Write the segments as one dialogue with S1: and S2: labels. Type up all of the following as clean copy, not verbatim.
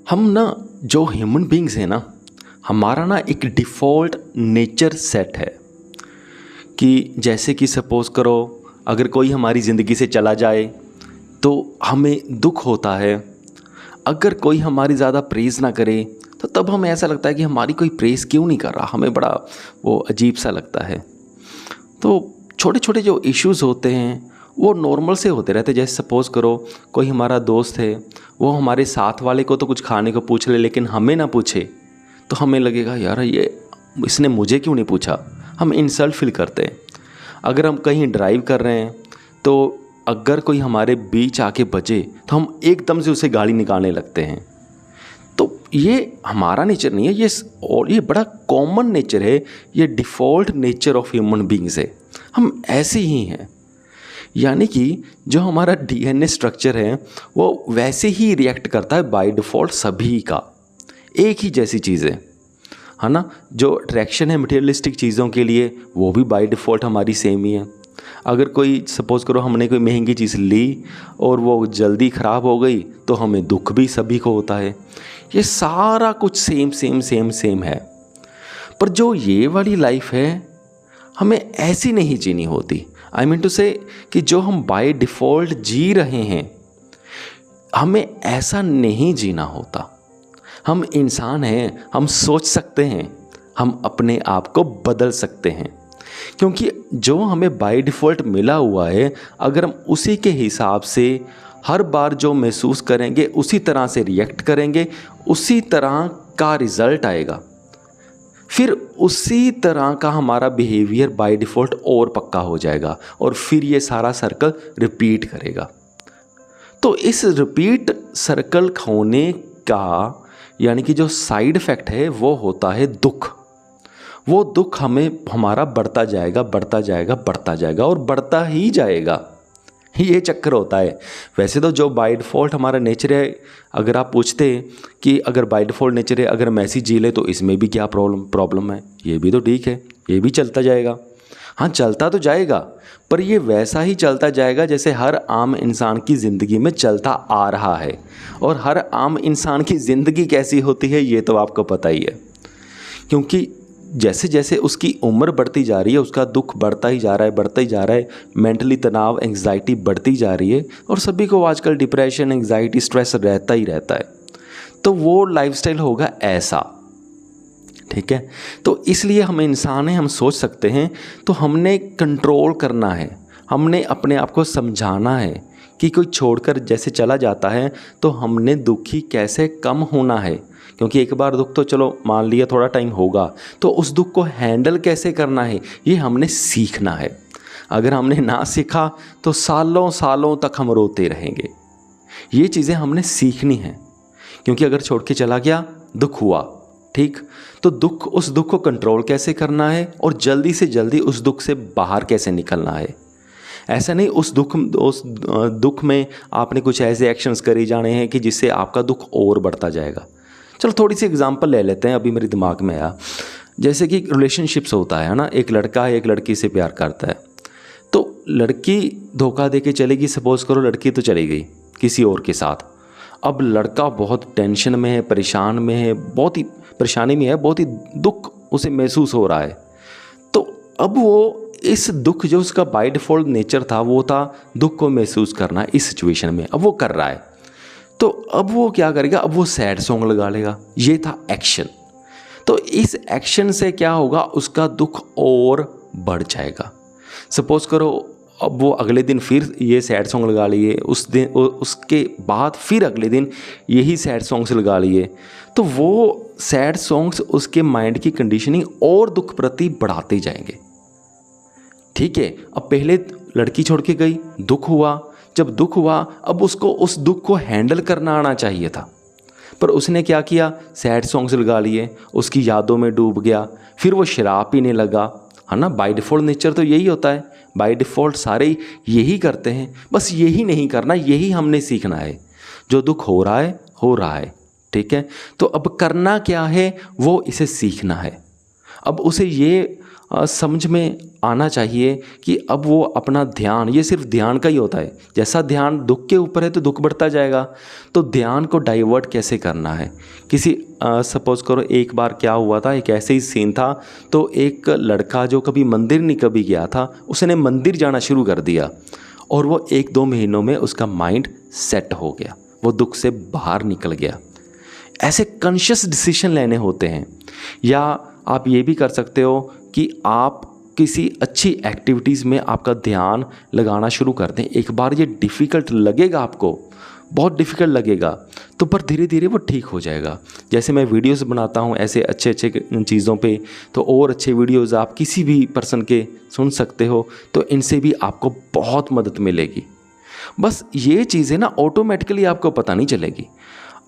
S1: हम ना जो ह्यूमन बींग्स हैं ना, हमारा ना एक डिफ़ॉल्ट नेचर सेट है कि जैसे कि सपोज़ करो अगर कोई हमारी ज़िंदगी से चला जाए तो हमें दुख होता है। अगर कोई हमारी ज़्यादा प्रेज़ ना करे तो तब हमें ऐसा लगता है कि हमारी कोई प्रेज़ क्यों नहीं कर रहा, हमें बड़ा वो अजीब सा लगता है। तो छोटे छोटे जो इश्यूज़ होते हैं वो नॉर्मल से होते रहते हैं। जैसे सपोज़ करो कोई हमारा दोस्त है, वो हमारे साथ वाले को तो कुछ खाने को पूछ ले लेकिन हमें ना पूछे तो हमें लगेगा यार ये इसने मुझे क्यों नहीं पूछा, हम इंसल्ट फील करते हैं। अगर हम कहीं ड्राइव कर रहे हैं तो अगर कोई हमारे बीच आके बजे तो हम एकदम से उसे गाली निकालने लगते हैं। तो ये हमारा नेचर नहीं है, ये बड़ा कॉमन नेचर है, ये default nature of human beings है। हम ऐसे ही हैं, यानी कि जो हमारा डीएनए स्ट्रक्चर है वो वैसे ही रिएक्ट करता है बाय डिफ़ॉल्ट सभी का, एक ही जैसी चीज़ें है ना। जो अट्रैक्शन है मटेरियलिस्टिक चीज़ों के लिए वो भी बाय डिफ़ॉल्ट हमारी सेम ही है। अगर कोई सपोज़ करो हमने कोई महंगी चीज़ ली और वो जल्दी ख़राब हो गई तो हमें दुख भी सभी को होता है। ये सारा कुछ सेम सेम सेम सेम है। पर जो ये वाली लाइफ है हमें ऐसी नहीं जीनी होती। आई मीन टू से कि जो हम बाय डिफ़ॉल्ट जी रहे हैं हमें ऐसा नहीं जीना होता। हम इंसान हैं, हम सोच सकते हैं, हम अपने आप को बदल सकते हैं। क्योंकि जो हमें बाय डिफ़ॉल्ट मिला हुआ है अगर हम उसी के हिसाब से हर बार जो महसूस करेंगे उसी तरह से रिएक्ट करेंगे, उसी तरह का रिज़ल्ट आएगा। फिर उसी तरह का हमारा बिहेवियर बाय डिफ़ॉल्ट और पक्का हो जाएगा और फिर ये सारा सर्कल रिपीट करेगा। तो इस रिपीट सर्कल होने का यानी कि जो साइड इफ़ेक्ट है वो होता है दुख। वो दुख हमें हमारा बढ़ता जाएगा बढ़ता जाएगा बढ़ता जाएगा और बढ़ता ही जाएगा। ये चक्कर होता है। वैसे तो जो बाय डिफ़ॉल्ट हमारा नेचर है, अगर आप पूछते कि अगर बाय डिफ़ॉल्ट नेचर है अगर हम ऐसी जी ले तो इसमें भी क्या प्रॉब्लम है, ये भी तो ठीक है, ये भी चलता जाएगा। हाँ चलता तो जाएगा पर ये वैसा ही चलता जाएगा जैसे हर आम इंसान की ज़िंदगी में चलता आ रहा है। और हर आम इंसान की ज़िंदगी कैसी होती है ये तो आपको पता ही है। क्योंकि जैसे जैसे उसकी उम्र बढ़ती जा रही है उसका दुख बढ़ता ही जा रहा है बढ़ता ही जा रहा है। मेंटली तनाव एंग्जाइटी बढ़ती जा रही है और सभी को आजकल डिप्रेशन एंग्जाइटी स्ट्रेस रहता ही रहता है। तो वो लाइफस्टाइल होगा ऐसा, ठीक है। तो इसलिए हम इंसान हैं, हम सोच सकते हैं। तो हमने कंट्रोल करना है, हमने अपने आप को समझाना है कि कोई छोड़कर जैसे चला जाता है तो हमने दुखी कैसे कम होना है। क्योंकि एक बार दुख तो चलो मान लिया थोड़ा टाइम होगा, तो उस दुख को हैंडल कैसे करना है ये हमने सीखना है। अगर हमने ना सीखा तो सालों सालों तक हम रोते रहेंगे। ये चीज़ें हमने सीखनी हैं। क्योंकि अगर छोड़ के चला गया दुख हुआ, ठीक, तो उस दुख को कंट्रोल कैसे करना है और जल्दी से जल्दी उस दुख से बाहर कैसे निकलना है। ऐसा नहीं उस दुख में आपने कुछ ऐसे एक्शंस करे जाने हैं कि जिससे आपका दुख और बढ़ता जाएगा। चलो थोड़ी सी एग्जांपल ले लेते हैं, अभी मेरे दिमाग में आया। जैसे कि रिलेशनशिप्स होता है ना, एक लड़का है एक लड़की से प्यार करता है तो लड़की धोखा दे के चलेगी। सपोज़ करो लड़की तो चली गई किसी और के साथ। अब लड़का बहुत टेंशन में है, परेशान में है, बहुत ही परेशानी में है, बहुत ही दुख उसे महसूस हो रहा है। तो अब वो इस दुख जो उसका बाय डिफ़ॉल्ट नेचर था वो था दुख को महसूस करना इस सिचुएशन में, अब वो कर रहा है। तो अब वो क्या करेगा, अब वो सैड सॉन्ग लगा लेगा। ये था एक्शन। तो इस एक्शन से क्या होगा, उसका दुख और बढ़ जाएगा। सपोज़ करो अब वो अगले दिन फिर ये सैड सॉन्ग लगा लिए, उसके बाद फिर अगले दिन यही सैड सॉन्ग्स लगा लिए, तो वो सैड सॉन्ग्स उसके माइंड की कंडीशनिंग और दुख प्रति बढ़ाते जाएंगे। ठीक है, अब पहले लड़की छोड़ के गई, दुख हुआ, जब दुख हुआ अब उसको उस दुख को हैंडल करना आना चाहिए था, पर उसने क्या किया, सैड सॉन्ग्स लगा लिए, उसकी यादों में डूब गया, फिर वो शराब पीने लगा, है ना। बाय डिफ़ॉल्ट नेचर तो यही होता है, बाय डिफ़ॉल्ट सारे यही करते हैं। बस यही नहीं करना, यही हमने सीखना है। जो दुख हो रहा है, ठीक है। तो अब करना क्या है, वो इसे सीखना है। अब उसे ये समझ में आना चाहिए कि अब वो अपना ध्यान, ये सिर्फ ध्यान का ही होता है, जैसा ध्यान दुख के ऊपर है तो दुख बढ़ता जाएगा, तो ध्यान को डाइवर्ट कैसे करना है। किसी सपोज़ करो एक बार क्या हुआ था, एक ऐसे ही सीन था, तो एक लड़का जो कभी मंदिर नहीं कभी गया था, उसने मंदिर जाना शुरू कर दिया और वो 1-2 महीनों में उसका माइंड सेट हो गया, वो दुख से बाहर निकल गया। ऐसे कॉन्शियस डिसीजन लेने होते हैं। या आप ये भी कर सकते हो कि आप किसी अच्छी एक्टिविटीज़ में आपका ध्यान लगाना शुरू कर दें। एक बार ये डिफ़िकल्ट लगेगा, आपको बहुत डिफ़िकल्ट लगेगा, तो पर धीरे धीरे वो ठीक हो जाएगा। जैसे मैं वीडियोस बनाता हूँ ऐसे अच्छे अच्छे चीज़ों पे, तो और अच्छे वीडियोस आप किसी भी पर्सन के सुन सकते हो, तो इनसे भी आपको बहुत मदद मिलेगी। बस ये चीज़ें ना ऑटोमेटिकली आपको पता नहीं चलेगी,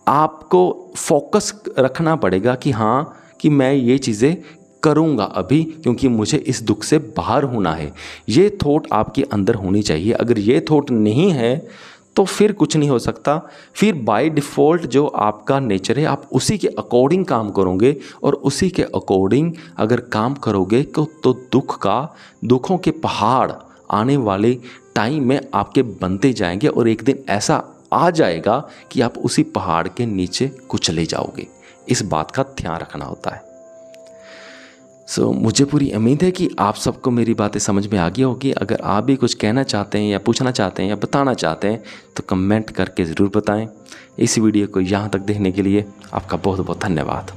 S1: आपको फोकस रखना पड़ेगा कि हाँ, कि मैं ये चीज़ें करूँगा अभी, क्योंकि मुझे इस दुख से बाहर होना है। ये थॉट आपके अंदर होनी चाहिए। अगर ये थॉट नहीं है तो फिर कुछ नहीं हो सकता। फिर बाय डिफ़ॉल्ट जो आपका नेचर है, आप उसी के अकॉर्डिंग काम करोगे, और उसी के अकॉर्डिंग अगर काम करोगे तो दुखों के पहाड़ आने वाले टाइम में आपके बनते जाएंगे, और एक दिन ऐसा आ जाएगा कि आप उसी पहाड़ के नीचे कुचले जाओगे। इस बात का ध्यान रखना होता है। मुझे पूरी उम्मीद है कि आप सबको मेरी बातें समझ में आ गई होगी। अगर आप भी कुछ कहना चाहते हैं या पूछना चाहते हैं या बताना चाहते हैं तो कमेंट करके ज़रूर बताएं। इस वीडियो को यहाँ तक देखने के लिए आपका बहुत बहुत धन्यवाद।